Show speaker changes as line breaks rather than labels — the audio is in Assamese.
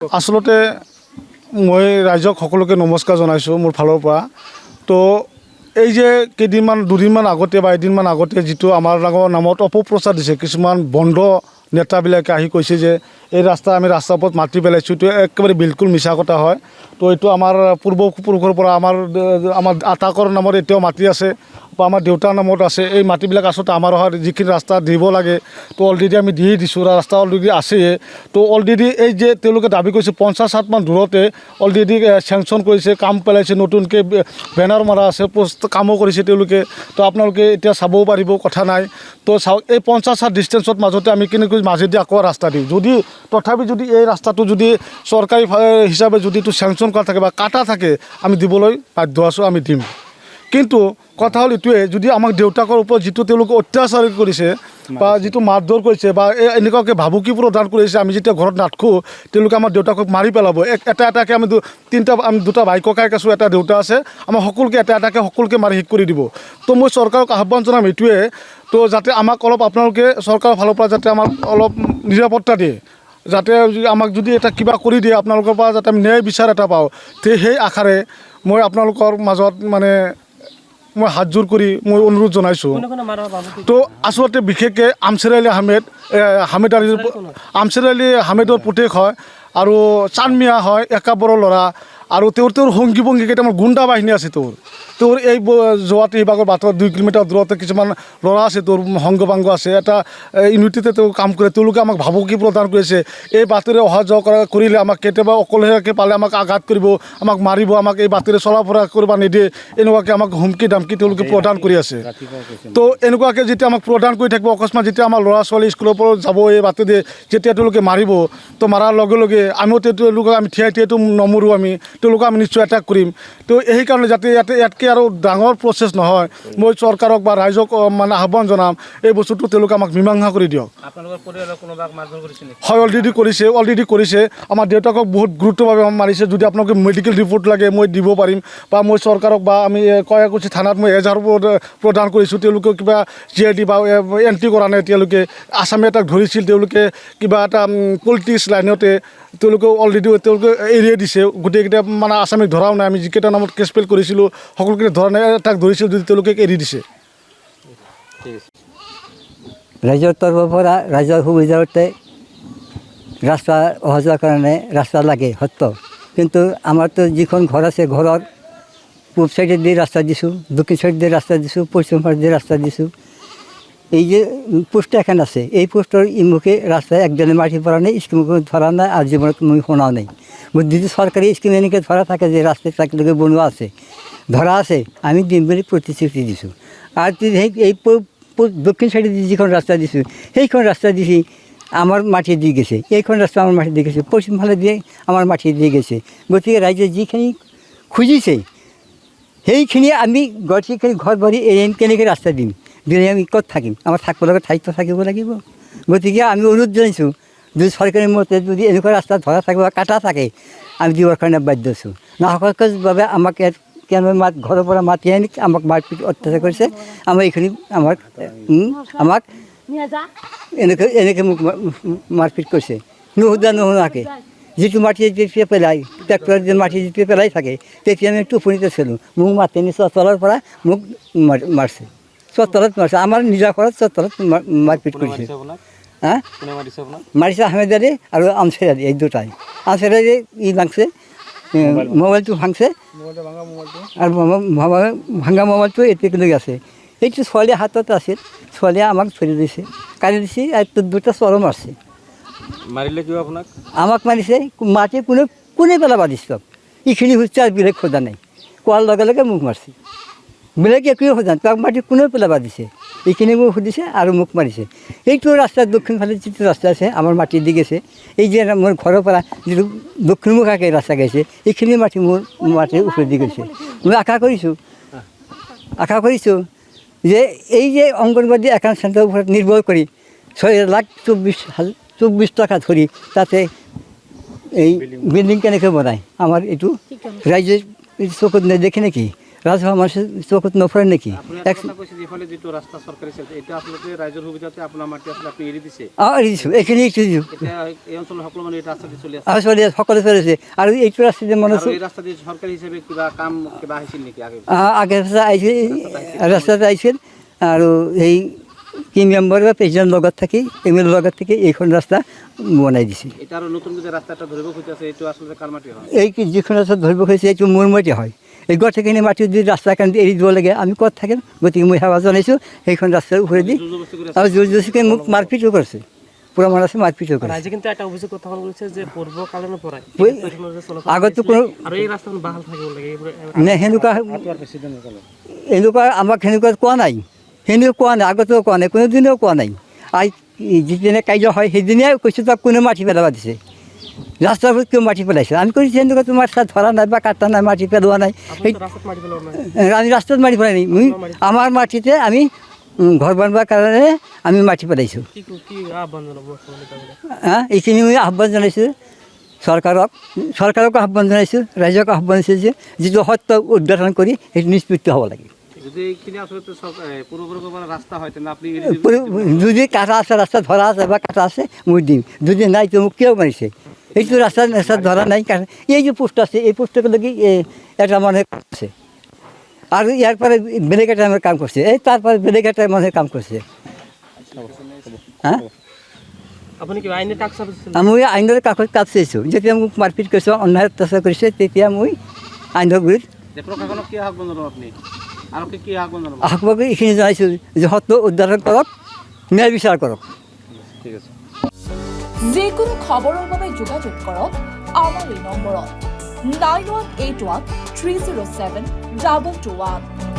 আচলতে মই ৰাইজক সকলোকে নমস্কাৰ জনাইছোঁ মোৰ ফালৰ পৰা। তো এই যে দুদিনমান আগতে বা এদিনমান আগতে যিটো আমাৰ নামত অপপ্ৰচাৰ দিছে, কিছুমান বন্ধ নেতাবিলাকে আহি কৈছে যে এই আমি ৰাস্তাৰ ওপৰত মাটি পেলাইছোঁ, এইটো একেবাৰে বিলকুল মিছা কথা হয়। তো এইটো আমাৰ পূৰ্বপুৰুষৰ পৰা আমাৰ আটাকৰ নামত এতিয়াও মাটি আছে বা আমাৰ দেউতাৰ নামত আছে। এই মাটিবিলাক আচলতে আমাৰ হয়, যিখিনি ৰাস্তা দিব লাগে তো অলৰেডি আমি দিয়ে দিছোঁ, ৰাস্তা অলৰেডি আছেই। তো অলৰেডি এই যে তেওঁলোকে দাবী কৰিছে 50 হাত মান দূৰতে অলৰেডি চেংচন কৰিছে, কাম পেলাইছে, নতুনকৈ বেনাৰ মৰা আছে, পোষ্ট কামো কৰিছে তেওঁলোকে। তো আপোনালোকে এতিয়া চাবও পাৰিব, কথা নাই। তো চাওক, এই 50 হাত ডিষ্টেঞ্চত মাজতে আমি কেনেকৈ মাজেদি আকৌ ৰাস্তা দিওঁ, যদি তথাপি যদি এই ৰাস্তাটো যদি চৰকাৰী হিচাপে যদি এইটো চেংচন কৰা থাকে বা কাটা থাকে, আমি দিবলৈ বাধ্য আছোঁ, আমি দিম। কিন্তু কথা হ'ল এইটোৱে, যদি আমাক দেউতাকৰ ওপৰত যিটো তেওঁলোকে অত্যাচাৰ কৰিছে বা যিটো মাৰধৰ কৰিছে বা এনেকুৱাকৈ ভাবুকি প্ৰদান কৰিছে, আমি যেতিয়া ঘৰত নাথাকোঁ তেওঁলোকে আমাৰ দেউতাকক মাৰি পেলাব। এটাকৈ আমি দুটা ভাই ককাইক আছোঁ, এটা দেউতা আছে, আমাৰ সকলোকে এটাকৈ সকলোকে মাৰি শেষ কৰি দিব। তো মই চৰকাৰক আহ্বান জনাম এইটোৱে, তো যাতে আমাক অলপ আপোনালোকে চৰকাৰৰ ফালৰ পৰা যাতে আমাক অলপ নিৰাপত্তা দিয়ে, যাতে আমাক যদি এটা কিবা কৰি দিয়ে আপোনালোকৰ পৰা যাতে আমি ন্যায় বিচাৰ এটা পাওঁ। সেই আশাৰে মই আপোনালোকৰ মাজত মানে মই হাতযোৰ কৰি মই অনুৰোধ জনাইছোঁ। তো আচলতে বিশেষকৈ আমছেৰ আলী হামেদৰ পুতেক হয় আৰু চানমিয়া হয়, একাবৰৰ ল'ৰা, আৰু তেওঁৰ সংগী ভংগী কেইটামান গুণ্ডা বাহিনী আছে। তেওঁৰ এই যোৱাতে এইভাগৰ বাটত 2 কিলোমিটাৰ দূৰতে কিছুমান ল'ৰা আছে, তেওঁৰ সংগ বাংগ আছে, এটা ইউনিটিতে তেওঁ কাম কৰে। তেওঁলোকে আমাক ভাবুকি প্ৰদান কৰিছে, এই বাটেৰে অহা যোৱা কৰিলে আমাক কেতিয়াবা অকলশৰীয়াকৈ পালে আমাক আঘাত কৰিব, আমাক মাৰিব, আমাক এই বাটেৰে চলা ফুৰা কৰিব নিদিয়ে, এনেকুৱাকৈ আমাক হুমকি দামকি তেওঁলোকে প্ৰদান কৰি আছে। তো এনেকুৱাকৈ যেতিয়া আমাক প্ৰদান কৰি থাকিব, অকস্মাত যেতিয়া আমাৰ ল'ৰা ছোৱালী স্কুলৰ পৰা যাব এই বাটেদি, যেতিয়া তেওঁলোকে মাৰিব, তো মাৰাৰ লগে লগে আমিও তেওঁলোকক আমি থিয়াইতো নমৰোঁ, তেওঁলোকক আমি নিশ্চয় এটেক কৰিম। তো সেইকাৰণে যাতে ইয়াতকৈ আৰু ডাঙৰ প্ৰচেছ নহয়, মই চৰকাৰক বা ৰাইজক মানে আহ্বান জনাম, এই বস্তুটো তেওঁলোকে আমাক মীমাংসা কৰি দিয়ক। হয়, অলৰেডি কৰিছে। আমাৰ দেউতাকক বহুত গুৰুত্বভাৱে মাৰিছে। যদি আপোনালোকে মেডিকেল ৰিপৰ্ট লাগে মই দিব পাৰিম, বা মই চৰকাৰক বা আমি কয়াকুছি থানাত মই এজাহাৰ প্ৰদান কৰিছোঁ। তেওঁলোকে কিবা GID বা এন্ট্ৰি কৰা নাই এতিয়ালৈকে। আসামে এটাক ধৰিছিল, তেওঁলোকে কিবা এটা পলিটিক্স লাইনতে তেওঁলোকে অলৰেডি এৰিয়ে দিছে। গোটেইকেইটা মানে আসামীক ধৰাও নাই, আমি যিকেইটা নামত কেছ ফাইল কৰিছিলোঁ সকলোকেইটা ধৰা নাই, তাক ধৰিছিল যদি তেওঁলোকে এৰি দিছে।
ৰাইজৰ তৰফৰ পৰা ৰাইজৰ সুবিধাৰ্থে ৰাস্তা অহা যোৱাৰ কাৰণে ৰাস্তা লাগে সত্য, কিন্তু আমাৰতো যিখন ঘৰ আছে, ঘৰৰ পূব চাইডে দি ৰাস্তা দিছোঁ, দক্ষিণ চাইডে দি ৰাস্তা দিছোঁ, পশ্চিম চাইডে দি ৰাস্তা দিছোঁ। এই যে পোষ্ট এখন আছে, এই পোষ্টৰ ইমুখে ৰাস্তা একজনে মাটি পৰা নাই, স্কিমকে ধৰা নাই, আৰু জীৱনত মই শুনাও নাই। যদি চৰকাৰী স্কিম এনেকৈ ধৰা থাকে যে ৰাস্তা তাকলৈকে বনোৱা আছে, ধৰা আছে, আমি দিম বুলি প্ৰতিশ্ৰুতি দিছোঁ। আৰু এই দক্ষিণ চাইডে যিখন ৰাস্তা দিছোঁ, সেইখন ৰাস্তা দিছি আমাৰ মাটি দি গৈছে, এইখন ৰাস্তা আমাৰ মাটি দি গৈছে, পশ্চিম ফালে দিয়ে আমাৰ মাটি দি গৈছে। গতিকে ৰাইজে যিখিনি খুজিছে সেইখিনি আমি গোটেইখিনি ঘৰ বাৰী এৰি কেনেকৈ ৰাস্তা দিম, দিলে আমি ক'ত থাকিম? আমাৰ থাকিব লগা ঠাইতো থাকিব লাগিব। গতিকে আমি অনুৰোধ জনাইছোঁ, যদি চৰকাৰী মতে যদি এনেকুৱা ৰাস্তা ধৰা থাকে বা কাটা থাকে, আমি দিবৰ কাৰণে বাধ্য আছোঁ। নাহকৰ বাবে আমাক কেনে ঘৰৰ পৰা মাতি আনি আমাক মাৰপিট অত্যাচাৰ কৰিছে। আমাৰ এইখিনি আমাক এনেকৈ মোক মাৰপিট কৰিছে, নুশুনাকৈ। যিটো মাটি যেতিয়া পেলাই, ট্ৰেক্টৰ যে মাটি যেতিয়া পেলাই থাকে, তেতিয়া আমি টোপনিতে আছিলোঁ, মোক মাতি নি চোতালৰ পৰা মোক মাৰছে, চোতালত মাৰছে, আমাৰ নিজৰ ঘৰত চোতালত মাৰপিট কৰিছে। মাৰিছে আহমেদ আলী আৰু আমছেৰ আলী, এই দুটাই। আমছেৰ আলী ভাঙছে, মোবাইলটো ভাঙছে, আৰু ভাঙা মোবাইলটো এতিয়ালৈ আছে। সেইটো ছোৱালীৰ হাতত আছিল, ছোৱালীয়ে আমাক ধৰি দিছে, কাঢ়ি দিছে, আৰু দুটা চৰ মাৰছে।
মাৰিলে কিয় আপোনাক?
আমাক মাৰিছে, মাটি কোনে পেলাব দিছে, এইখিনি হৈছে আৰু বেলেগ সোধা নাই। কোৱাৰ লগে লগে মোক মাৰিছে, বেলেগ একোৱে সোধা নাই, তাক মাটি কোনে পেলাব দিছে এইখিনি মোক সুধিছে আৰু মোক মাৰিছে। এইটো ৰাস্তাৰ দক্ষিণ ফালে যিটো ৰাস্তা আছে আমাৰ মাটি দি গৈছে, এই যে মোৰ ঘৰৰ পৰা যিটো দক্ষিণমুখাকৈ ৰাস্তা গৈছে, এইখিনি মাটি মোৰ মাটিৰ ওপৰত দি গৈছে। মই আশা কৰিছোঁ যে এই যে অংগনবাদী একাউণ্ট চেণ্টাৰৰ ওপৰত নিৰ্ভৰ কৰি 6,24,024 টকা ধৰি তাতে এই বিল্ডিং কেনেকৈ বনায়, আমাৰ এইটো ৰাইজে চকুত নেদেখে নেকি? ৰাজহুৱা মানুহে চকুত নপৰে নেকি?
আপুনি এটা কথা কৈছে যে এইফালে যিটো ৰাস্তা চৰকাৰী চলিছে এইটো আচলতে ৰাইজৰ সুবিধাতে আপোনাৰ মাটি আছিলে আপুনি এৰি দিছে।
অঁ এৰি দিছোঁ, এইখিনি এৰি দিছোঁ।
এতিয়া এই অঞ্চলৰ সকলো মানুহ এটা ৰাস্তা দি চলি আছে।
আৰু চলি আছে, সকলো চলি আছে। আৰু এইটো ৰাস্তা যে মানুহ
আৰু এই ৰাস্তা দি চৰকাৰী হিচাপে কিবা কাম কিবা আহিছিল নেকি আগে?
আগে আহিছিল, ৰাস্তাত আহিছিল আৰু এই কি মেম্বাৰ বা প্ৰেচিডেণ্ট লগত থাকি এম এল এ লগত থাকি এইখন ৰাস্তা বনাই দিছে।
এটা আৰু নতুন যে ৰাস্তা এটা ধৰিব খুজি আছে এইটো আচলতে কাৰ মাটি হয়?
এই যিখন ৰাস্তা ধৰিব খুজিছে এইটো মোৰ মাটি হয়। এই গোটেইখিনি মাটি যদি ৰাস্তা কাৰণে এৰি দিব লাগে আমি ক'ত থাকিম? গতিকে মই সেৱা জনাইছোঁ সেইখন ৰাস্তাৰ ওপৰেদি।
জোৰ জবৰদস্তি কৰি
আৰু জোৰ জবৰদস্তিকে মোক মাৰপিটো কৰিছে, প্ৰমাণ আছে মাৰপিটো কৰিছে।
ৰাইজে কিন্তু এটা অভিযোগ উত্থাপন কৰিছে যে পূৰ্বকালৰ পৰাই
আগতো কোনো
আৰু এই ৰাস্তাখন বাহাল থাকিব লাগে এইবোৰ
নে সেনেকুৱা এনেকুৱা আমাক সেনেকুৱা কোৱা নাই, সেনেও কোৱা নাই, আগতেও কোৱা নাই, কোনোদিনেও কোৱা নাই। যিদিনা কাৰ্য হয় সেইদিনাই কৈছোঁ তাক কোনে মাটি পেলাব দিছে, ৰাস্তাৰ ওপৰত কিয় মাটি পেলাইছে? আমি কৰিছোঁ সেনেকুৱা তোমাৰ চাহ ধৰা নাই বা কাটা নাই, মাটি পেলোৱা নাই।
ৰাস্তাত মাৰি পেলোৱা নাই।
আমি ৰাস্তাত মাটি পেলাই নাই, আমাৰ মাটিতে আমি ঘৰ বনাবৰ কাৰণে আমি মাটি পেলাইছোঁ।
কি আহ্বান জনাব
এইখিনি মই আহ্বান জনাইছোঁ চৰকাৰকো আহ্বান জনাইছোঁ, ৰাইজক আহ্বান জনাইছোঁ যে যিটো সত্য উদ্ঘাটন কৰি সেইটো নিষ্পত্তি হ'ব লাগে।
যদি এইখিনি আচলতে পূৰ্বপুৰুষৰ ৰাস্তা হয় তেনে আপুনি এৰি দিব?
যদি কাটা আছে, ৰাস্তা ধৰা আছে বা কাটা আছে মই দিম, যদি নাই তো মোক কিয় মাৰিছে? এইটো ৰাস্তা ধৰা নাই, এই যে পোষ্ট আছে এই পোষ্টলৈকে এটা মানুহে আছে আৰু ইয়াৰ পৰা বেলেগ এটা মানুহে কাম কৰিছে, এই তাৰপৰা বেলেগ এটা মানুহে কাম কৰিছে। হা
আপুনি কিবা আইনী কাষ চাপিছিল?
মই আইনৰ কাষত কাপ চাইছোঁ। যেতিয়া মোক মাৰপিট কৰিছে, অন্যায় অত্যাচাৰ কৰিছে, তেতিয়া মই আইনৰ গুৰিত
প্ৰশাসনক কি আহ্বান জনাব আপুনি? আৰু কি আহ্বান জনাব?
আহ্বান এইখিনি জনাইছোঁ যে সত্য উদ্ধাৰণ কৰক, ন্যায় বিচাৰ কৰক।
ঠিক আছে।
যিকোনো খবৰৰ বাবে যোগাযোগ কৰক আমাৰ এই নম্বৰত 9181 307 221।